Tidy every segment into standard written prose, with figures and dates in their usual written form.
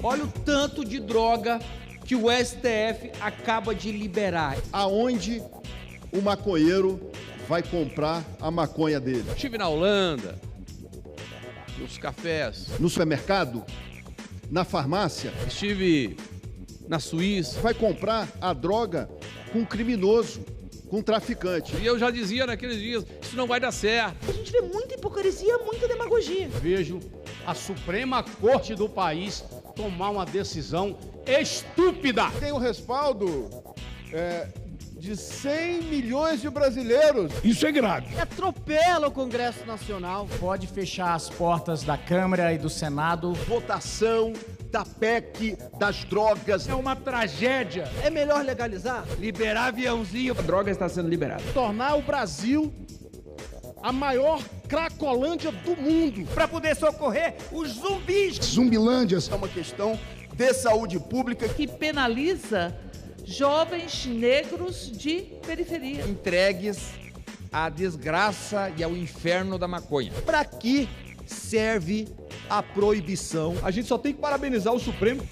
Olha o tanto de droga que o STF acaba de liberar. Aonde o maconheiro vai comprar a maconha dele? Estive na Holanda, nos cafés. No supermercado? Na farmácia? Estive na Suíça. Vai comprar a droga com um criminoso, com um traficante. E eu já dizia naqueles dias, isso não vai dar certo. A gente vê muita hipocrisia, muita demagogia. Vejo a Suprema Corte do país tomar uma decisão estúpida. Tem o respaldo de 100 milhões de brasileiros. Isso é grave. Atropela o Congresso Nacional. Pode fechar as portas da Câmara e do Senado. Votação da PEC das drogas. É uma tragédia. É melhor legalizar? Liberar aviãozinho. A droga está sendo liberada. Tornar o Brasil a maior cracolândia do mundo. Para poder socorrer os zumbis. Zumbilândias. É uma questão de saúde pública. Que penaliza jovens negros de periferia. Entregues à desgraça e ao inferno da maconha. Para que serve a proibição? A gente só tem que parabenizar o Supremo.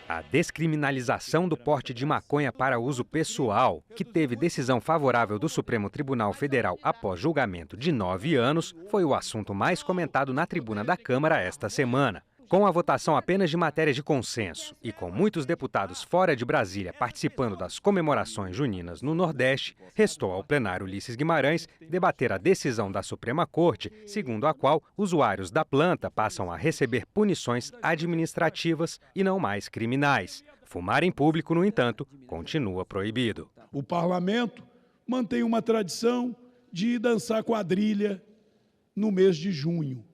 A descriminalização do porte de maconha para uso pessoal, que teve decisão favorável do Supremo Tribunal Federal após julgamento de 9 anos, foi o assunto mais comentado na tribuna da Câmara esta semana. Com a votação apenas de matérias de consenso e com muitos deputados fora de Brasília participando das comemorações juninas no Nordeste, restou ao plenário Ulisses Guimarães debater a decisão da Suprema Corte, segundo a qual usuários da planta passam a receber punições administrativas e não mais criminais. Fumar em público, no entanto, continua proibido. O parlamento mantém uma tradição de dançar quadrilha no mês de junho.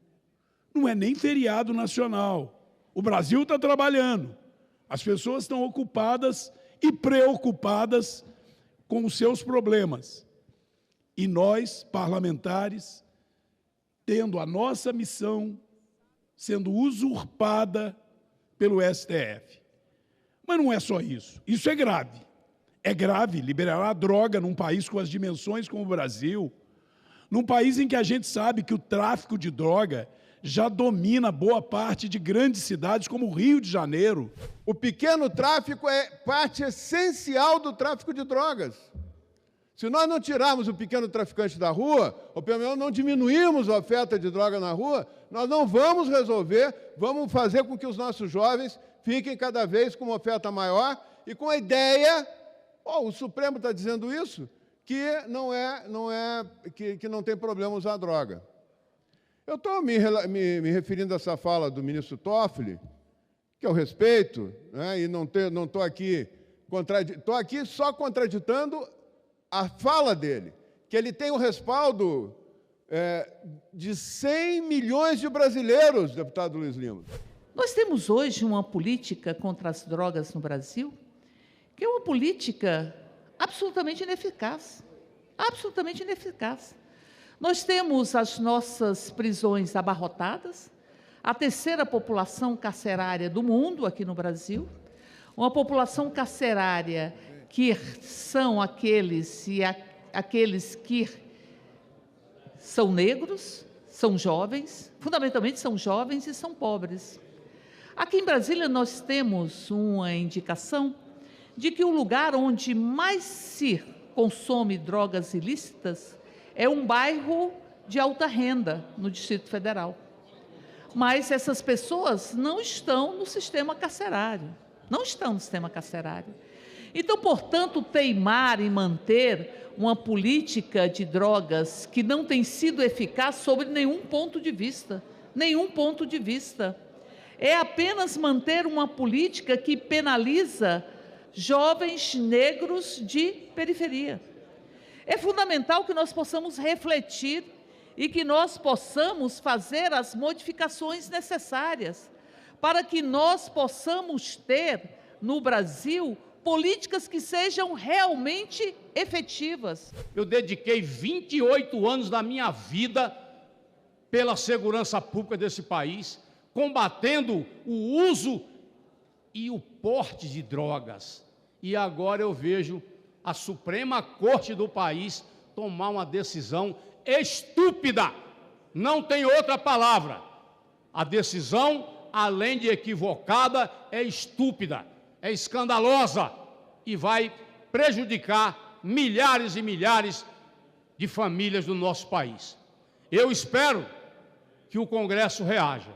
Não é nem feriado nacional. O Brasil está trabalhando. As pessoas estão ocupadas e preocupadas com os seus problemas. E nós, parlamentares, tendo a nossa missão sendo usurpada pelo STF. Mas não é só isso. Isso é grave. É grave liberar a droga num país com as dimensões como o Brasil, num país em que a gente sabe que o tráfico de droga já domina boa parte de grandes cidades como o Rio de Janeiro. O pequeno tráfico é parte essencial do tráfico de drogas. Se nós não tirarmos o pequeno traficante da rua, ou pelo menos não diminuirmos a oferta de droga na rua, nós não vamos resolver, vamos fazer com que os nossos jovens fiquem cada vez com uma oferta maior e com a ideia, o Supremo está dizendo isso, que não tem problema usar droga. Eu estou me referindo a essa fala do ministro Toffoli, que eu respeito, né, e não estou aqui só contraditando a fala dele, que ele tem o respaldo de 100 milhões de brasileiros, deputado Luiz Lima. Nós temos hoje uma política contra as drogas no Brasil, que é uma política absolutamente ineficaz. Absolutamente ineficaz. Nós temos as nossas prisões abarrotadas, a terceira população carcerária do mundo aqui no Brasil, uma população carcerária que são aqueles que são negros, são jovens, fundamentalmente são jovens e são pobres. Aqui em Brasília nós temos uma indicação de que o lugar onde mais se consome drogas ilícitas é um bairro de alta renda no Distrito Federal. Mas essas pessoas não estão no sistema carcerário. Não estão no sistema carcerário. Então, portanto, teimar em manter uma política de drogas que não tem sido eficaz sob nenhum ponto de vista. Nenhum ponto de vista. É apenas manter uma política que penaliza jovens negros de periferia. É fundamental que nós possamos refletir e que nós possamos fazer as modificações necessárias para que nós possamos ter, no Brasil, políticas que sejam realmente efetivas. Eu dediquei 28 anos da minha vida pela segurança pública desse país, combatendo o uso e o porte de drogas. E agora eu vejo a Suprema Corte do país tomar uma decisão estúpida, não tem outra palavra. A decisão, além de equivocada, é estúpida, é escandalosa e vai prejudicar milhares e milhares de famílias do nosso país. Eu espero que o Congresso reaja.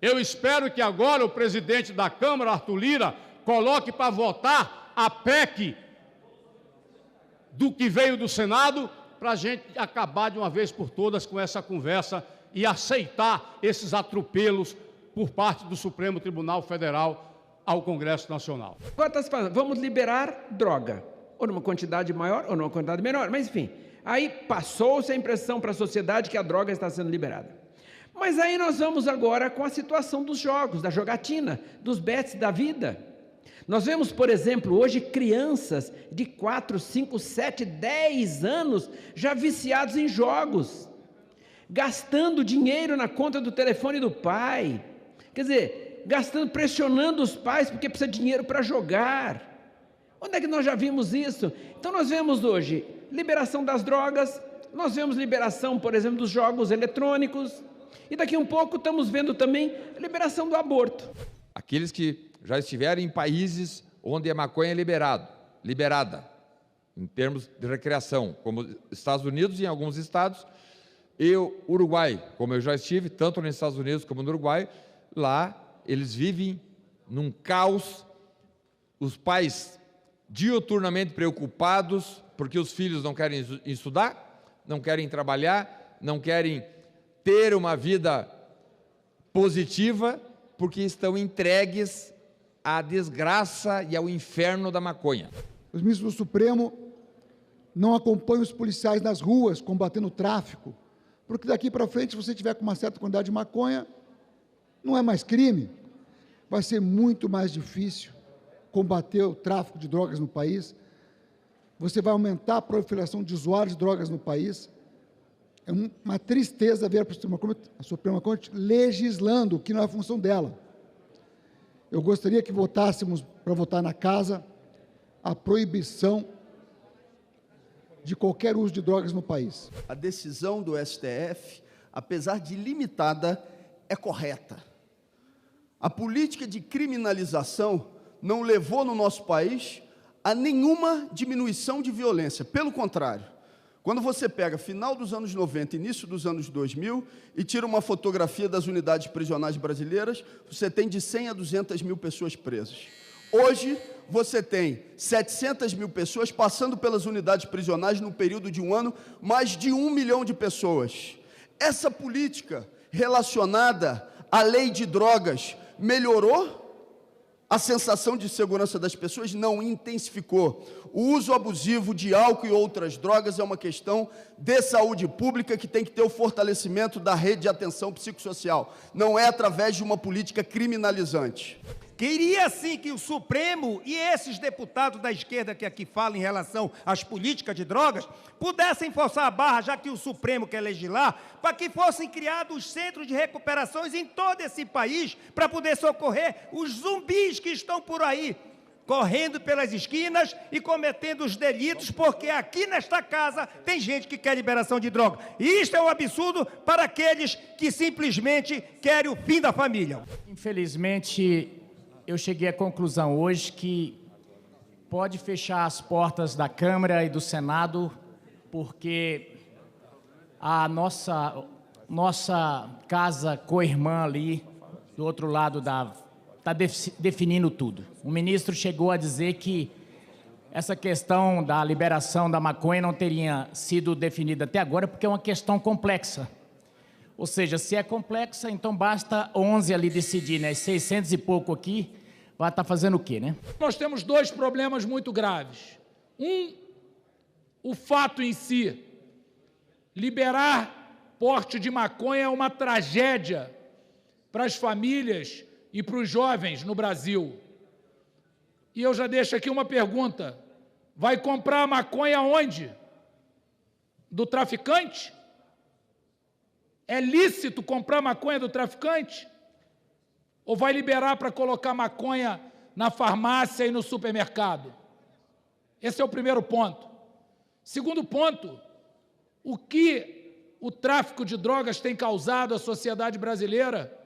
Eu espero que agora o presidente da Câmara, Arthur Lira, coloque para votar a PEC do que veio do Senado, para a gente acabar de uma vez por todas com essa conversa e aceitar esses atropelos por parte do Supremo Tribunal Federal ao Congresso Nacional. Agora está se falando, vamos liberar droga, ou numa quantidade maior, ou numa quantidade menor, mas enfim, aí passou-se a impressão para a sociedade que a droga está sendo liberada. Mas aí nós vamos agora com a situação dos jogos, da jogatina, dos bets da vida. Nós vemos, por exemplo, hoje crianças de 4, 5, 7, 10 anos já viciados em jogos, gastando dinheiro na conta do telefone do pai, quer dizer, gastando, pressionando os pais porque precisa de dinheiro para jogar. Onde é que nós já vimos isso? Então nós vemos hoje liberação das drogas, nós vemos liberação, por exemplo, dos jogos eletrônicos, e daqui a um pouco estamos vendo também a liberação do aborto. Aqueles que já estiverem em países onde a maconha é liberada, em termos de recreação, como Estados Unidos e em alguns estados, e o Uruguai, como eu já estive, tanto nos Estados Unidos como no Uruguai, lá eles vivem num caos, os pais diuturnamente preocupados, porque os filhos não querem estudar, não querem trabalhar, não querem ter uma vida positiva, porque estão entregues à desgraça e ao inferno da maconha. Os ministros do Supremo não acompanham os policiais nas ruas combatendo o tráfico, porque daqui para frente, se você tiver com uma certa quantidade de maconha, não é mais crime. Vai ser muito mais difícil combater o tráfico de drogas no país. Você vai aumentar a proliferação de usuários de drogas no país. É uma tristeza ver a Suprema Corte legislando, o que não é a função dela. Eu gostaria que votássemos, para votar na casa, a proibição de qualquer uso de drogas no país. A decisão do STF, apesar de limitada, é correta. A política de criminalização não levou no nosso país a nenhuma diminuição de violência. Pelo contrário, quando você pega final dos anos 90, início dos anos 2000, e tira uma fotografia das unidades prisionais brasileiras, você tem de 100 a 200 mil pessoas presas. Hoje, você tem 700 mil pessoas passando pelas unidades prisionais no período de um ano, mais de 1 milhão de pessoas. Essa política relacionada à lei de drogas melhorou a sensação de segurança das pessoas? Não, intensificou. O uso abusivo de álcool e outras drogas é uma questão de saúde pública que tem que ter o fortalecimento da rede de atenção psicossocial. Não é através de uma política criminalizante. Queria sim que o Supremo e esses deputados da esquerda que aqui falam em relação às políticas de drogas pudessem forçar a barra, já que o Supremo quer legislar, para que fossem criados centros de recuperações em todo esse país para poder socorrer os zumbis que estão por aí, correndo pelas esquinas e cometendo os delitos, porque aqui nesta casa tem gente que quer liberação de droga. E isto é um absurdo para aqueles que simplesmente querem o fim da família. Infelizmente, eu cheguei à conclusão hoje que pode fechar as portas da Câmara e do Senado, porque a nossa casa co-irmã ali, do outro lado está definindo tudo. O ministro chegou a dizer que essa questão da liberação da maconha não teria sido definida até agora, porque é uma questão complexa. Ou seja, se é complexa, então basta 11 ali decidir, né? 600 e pouco aqui, vai estar fazendo o quê, né? Nós temos dois problemas muito graves. O fato em si, liberar porte de maconha é uma tragédia para as famílias e para os jovens no Brasil. E eu já deixo aqui uma pergunta: vai comprar maconha onde? Do traficante? É lícito comprar maconha do traficante? Ou vai liberar para colocar maconha na farmácia e no supermercado? Esse é o primeiro ponto. Segundo ponto, o que o tráfico de drogas tem causado à sociedade brasileira?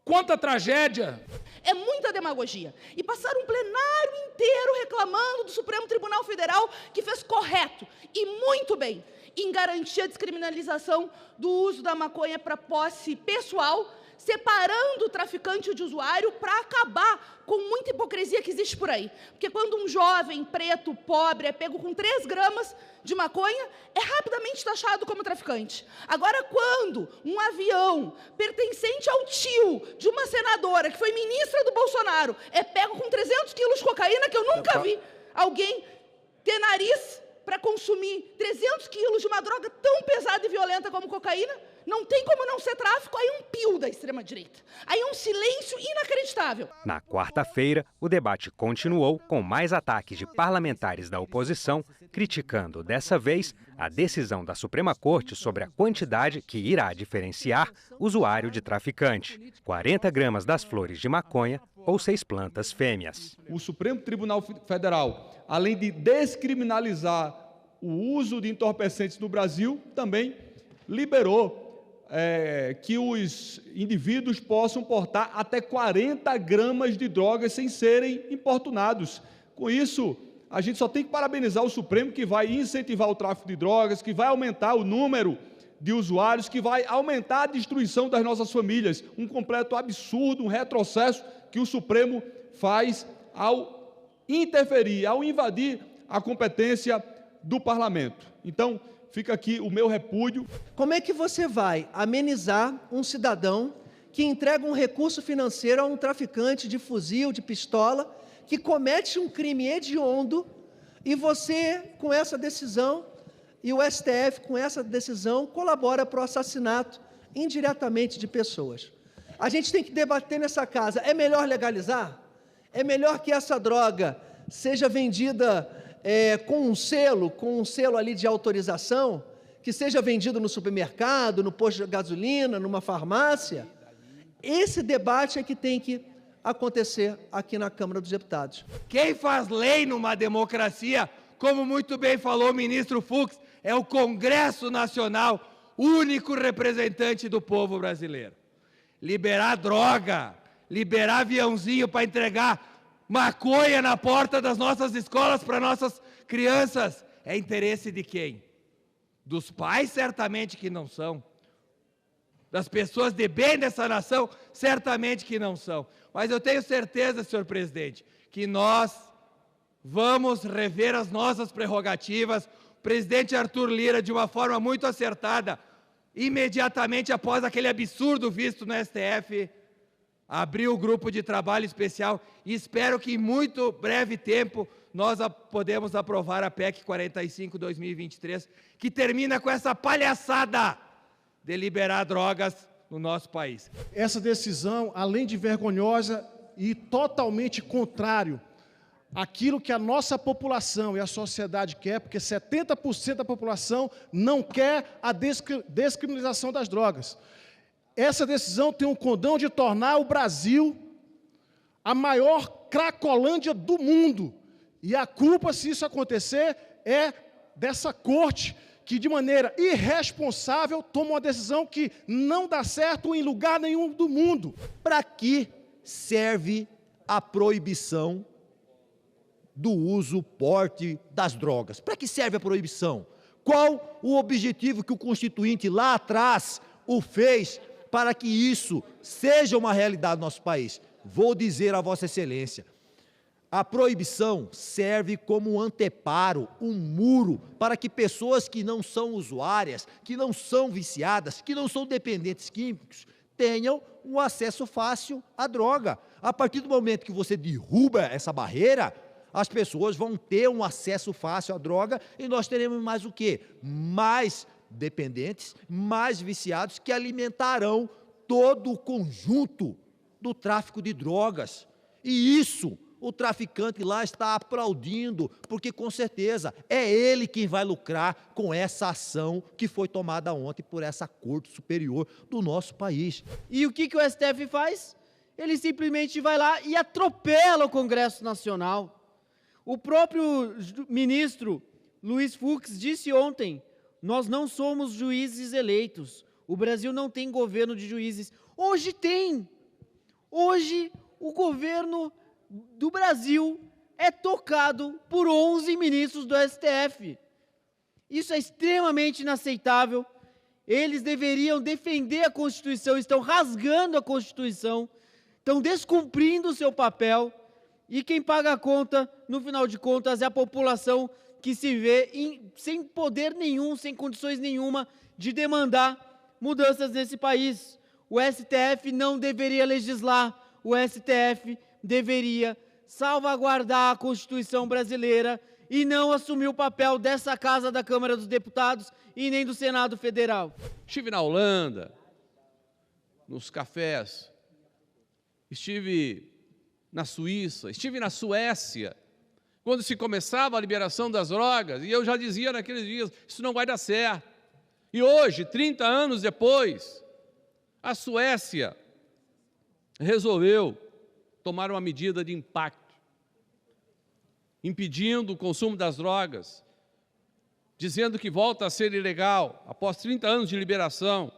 Quanta tragédia! É muita demagogia. E passaram um plenário inteiro reclamando do Supremo Tribunal Federal, que fez correto e muito bem em garantir a descriminalização do uso da maconha para posse pessoal, separando o traficante de usuário para acabar com muita hipocrisia que existe por aí. Porque quando um jovem preto, pobre, é pego com 3 gramas de maconha, é rapidamente taxado como traficante. Agora, quando um avião pertencente ao tio de uma senadora, que foi ministra do Bolsonaro, é pego com 300 quilos de cocaína, que eu nunca vi alguém ter nariz para consumir 300 quilos de uma droga tão pesada e violenta como cocaína, não tem como não ser tráfico, aí um pio da extrema-direita. Aí um silêncio inacreditável. Na quarta-feira, o debate continuou com mais ataques de parlamentares da oposição, criticando, dessa vez, a decisão da Suprema Corte sobre a quantidade que irá diferenciar usuário de traficante. 40 gramas das flores de maconha ou 6 plantas fêmeas. O Supremo Tribunal Federal, além de descriminalizar o uso de entorpecentes no Brasil, também liberou que os indivíduos possam portar até 40 gramas de drogas sem serem importunados. Com isso, a gente só tem que parabenizar o Supremo, que vai incentivar o tráfico de drogas, que vai aumentar o número de usuários, que vai aumentar a destruição das nossas famílias. Um completo absurdo, um retrocesso que o Supremo faz ao interferir, ao invadir a competência do Parlamento. Então, fica aqui o meu repúdio. Como é que você vai amenizar um cidadão que entrega um recurso financeiro a um traficante de fuzil, de pistola, que comete um crime hediondo, e você, com essa decisão, e o STF, com essa decisão, colabora para o assassinato indiretamente de pessoas? A gente tem que debater nessa casa, é melhor legalizar? É melhor que essa droga seja vendida com um selo ali de autorização, que seja vendido no supermercado, no posto de gasolina, numa farmácia? Esse debate é que tem que acontecer aqui na Câmara dos Deputados. Quem faz lei numa democracia, como muito bem falou o ministro Fux, é o Congresso Nacional, único representante do povo brasileiro. Liberar droga, liberar aviãozinho para entregar maconha na porta das nossas escolas para nossas crianças, é interesse de quem? Dos pais, certamente que não são. Das pessoas de bem dessa nação, certamente que não são. Mas eu tenho certeza, senhor presidente, que nós vamos rever as nossas prerrogativas. O presidente Arthur Lira, de uma forma muito acertada, imediatamente após aquele absurdo visto no STF, abriu o grupo de trabalho especial e espero que em muito breve tempo nós podemos aprovar a PEC 45/2023, que termina com essa palhaçada de liberar drogas no nosso país. Essa decisão, além de vergonhosa e totalmente contrário àquilo que a nossa população e a sociedade quer, porque 70% da população não quer a descriminalização das drogas. Essa decisão tem o condão de tornar o Brasil a maior cracolândia do mundo. E a culpa, se isso acontecer, é dessa corte que, de maneira irresponsável, toma uma decisão que não dá certo em lugar nenhum do mundo. Para que serve a proibição do uso, porte das drogas? Para que serve a proibição? Qual o objetivo que o Constituinte lá atrás o fez para que isso seja uma realidade no nosso país? Vou dizer a Vossa Excelência, a proibição serve como um anteparo, um muro, para que pessoas que não são usuárias, que não são viciadas, que não são dependentes químicos, tenham um acesso fácil à droga. A partir do momento que você derruba essa barreira, as pessoas vão ter um acesso fácil à droga e nós teremos mais o quê? Mais dependentes, mais viciados, que alimentarão todo o conjunto do tráfico de drogas. E isso o traficante lá está aplaudindo, porque com certeza é ele quem vai lucrar com essa ação que foi tomada ontem por essa Corte Superior do nosso país. E o que o STF faz? Ele simplesmente vai lá e atropela o Congresso Nacional. O próprio ministro Luiz Fux disse ontem: nós não somos juízes eleitos, o Brasil não tem governo de juízes. Hoje tem. Hoje o governo do Brasil é tocado por 11 ministros do STF. Isso é extremamente inaceitável. Eles deveriam defender a Constituição, estão rasgando a Constituição, estão descumprindo o seu papel, e quem paga a conta, no final de contas, é a população que se vê sem poder nenhum, sem condições nenhuma de demandar mudanças nesse país. O STF não deveria legislar, o STF deveria salvaguardar a Constituição brasileira e não assumir o papel dessa Casa da Câmara dos Deputados e nem do Senado Federal. Estive na Holanda, nos cafés, estive na Suíça, estive na Suécia, quando se começava a liberação das drogas, e eu já dizia naqueles dias, isso não vai dar certo. E hoje, 30 anos depois, a Suécia resolveu tomar uma medida de impacto, impedindo o consumo das drogas, dizendo que volta a ser ilegal, após 30 anos de liberação.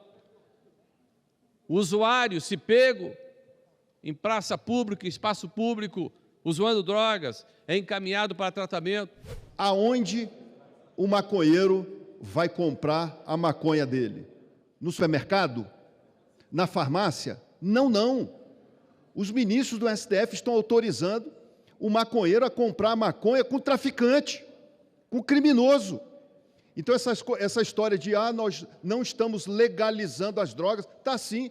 O usuário, se pego em praça pública, em espaço público, usando drogas, é encaminhado para tratamento. Aonde o maconheiro vai comprar a maconha dele? No supermercado? Na farmácia? Não, não. Os ministros do STF estão autorizando o maconheiro a comprar maconha com traficante, com criminoso. Então, essa história de, nós não estamos legalizando as drogas, está sim,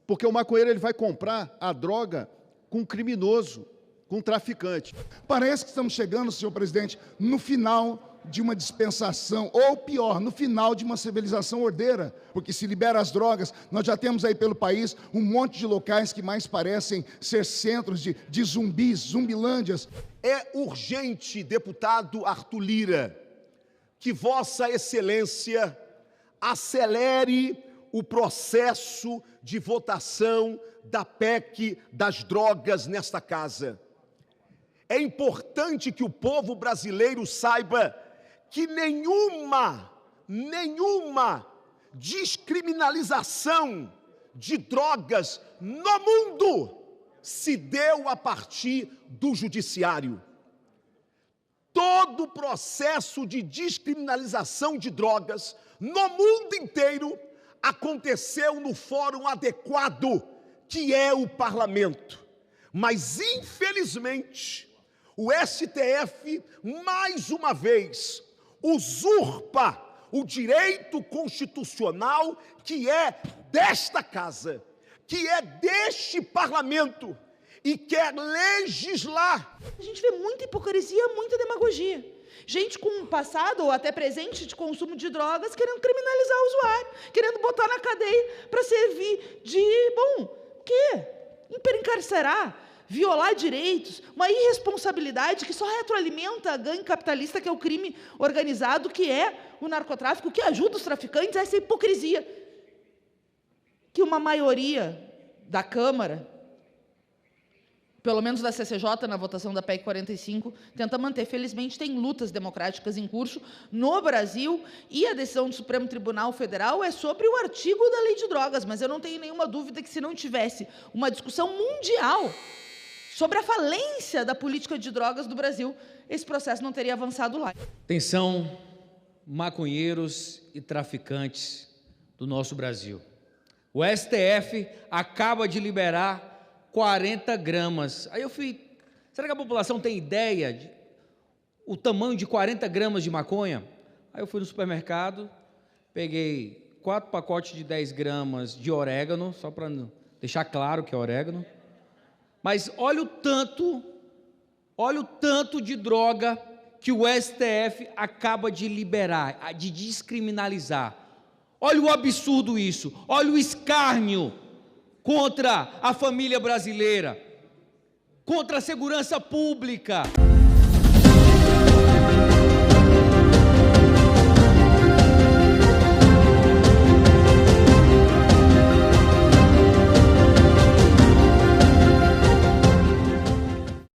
porque o maconheiro ele vai comprar a droga com criminoso, com traficante. Parece que estamos chegando, senhor presidente, no final de uma dispensação, ou pior, no final de uma civilização ordeira, porque se libera as drogas, nós já temos aí pelo país um monte de locais que mais parecem ser centros de zumbis, zumbilândias. É urgente, deputado Arthur Lira, que Vossa Excelência acelere o processo de votação da PEC das drogas nesta casa. É importante que o povo brasileiro saiba que nenhuma descriminalização de drogas no mundo se deu a partir do judiciário. Todo o processo de descriminalização de drogas no mundo inteiro aconteceu no fórum adequado, que é o parlamento. Mas, infelizmente, o STF, mais uma vez, usurpa o direito constitucional que é desta casa, que é deste parlamento, e quer legislar. A gente vê muita hipocrisia, muita demagogia. Gente com um passado ou até presente de consumo de drogas querendo criminalizar o usuário, querendo botar na cadeia para servir de, o quê? Encarcerar, violar direitos, uma irresponsabilidade que só retroalimenta a gangue capitalista, que é o crime organizado, que é o narcotráfico, que ajuda os traficantes, essa hipocrisia. Que uma maioria da Câmara, pelo menos da CCJ, na votação da PEC 45, tenta manter. Felizmente, tem lutas democráticas em curso no Brasil, e a decisão do Supremo Tribunal Federal é sobre o artigo da Lei de Drogas, mas eu não tenho nenhuma dúvida que, se não tivesse uma discussão mundial sobre a falência da política de drogas do Brasil, esse processo não teria avançado lá. Atenção, maconheiros e traficantes do nosso Brasil. O STF acaba de liberar 40 gramas. Aí eu fui, será que a população tem ideia de o tamanho de 40 gramas de maconha? Aí eu fui no supermercado, peguei 4 pacotes de 10 gramas de orégano, só para deixar claro que é orégano. Mas olha o tanto de droga que o STF acaba de liberar, de descriminalizar. Olha o absurdo isso, olha o escárnio contra a família brasileira. contra a segurança pública.